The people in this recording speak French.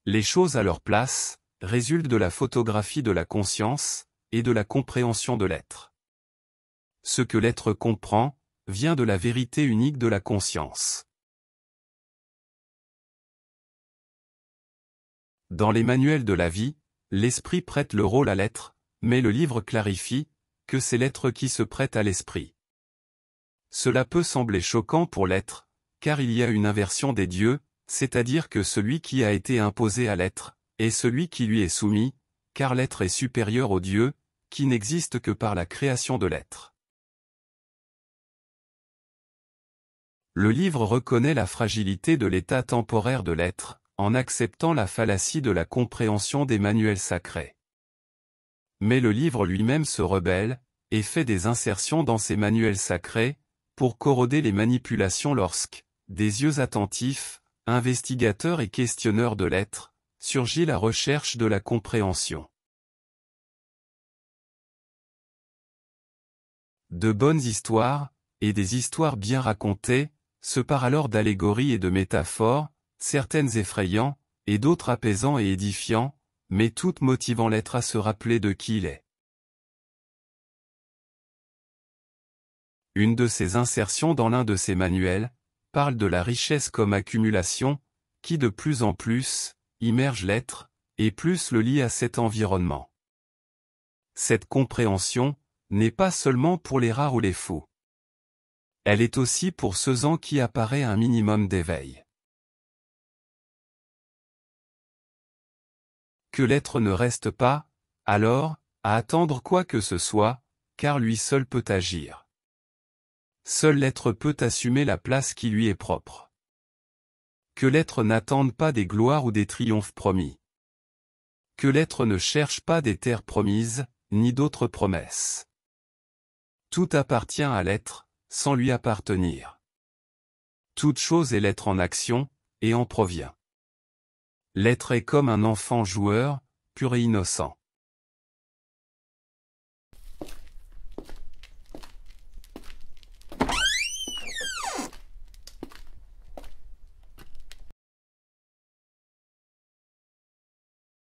Les choses à leur place résultent de la photographie de la conscience et de la compréhension de l'être. Ce que l'être comprend vient de la vérité unique de la conscience. Dans les manuels de la vie, l'esprit prête le rôle à l'être, mais le livre clarifie que c'est l'être qui se prête à l'esprit. Cela peut sembler choquant pour l'être, car il y a une inversion des dieux, c'est-à-dire que celui qui a été imposé à l'être est celui qui lui est soumis, car l'être est supérieur au Dieu, qui n'existe que par la création de l'être. Le livre reconnaît la fragilité de l'état temporaire de l'être, en acceptant la fallacie de la compréhension des manuels sacrés. Mais le livre lui-même se rebelle, et fait des insertions dans ces manuels sacrés, pour corroder les manipulations lorsque, des yeux attentifs, investigateurs et questionneurs de l'être, surgit la recherche de la compréhension. De bonnes histoires, et des histoires bien racontées, se parent alors d'allégories et de métaphores, certaines effrayants, et d'autres apaisants et édifiants, mais toutes motivant l'être à se rappeler de qui il est. Une de ces insertions dans l'un de ces manuels parle de la richesse comme accumulation, qui de plus en plus immerge l'être, et plus le lie à cet environnement. Cette compréhension n'est pas seulement pour les rares ou les fous. Elle est aussi pour ceux en qui apparaît un minimum d'éveil. Que l'être ne reste pas, alors, à attendre quoi que ce soit, car lui seul peut agir. Seul l'être peut assumer la place qui lui est propre. Que l'être n'attende pas des gloires ou des triomphes promis. Que l'être ne cherche pas des terres promises, ni d'autres promesses. Tout appartient à l'être, sans lui appartenir. Toute chose est l'être en action, et en provient. L'être est comme un enfant joueur, pur et innocent.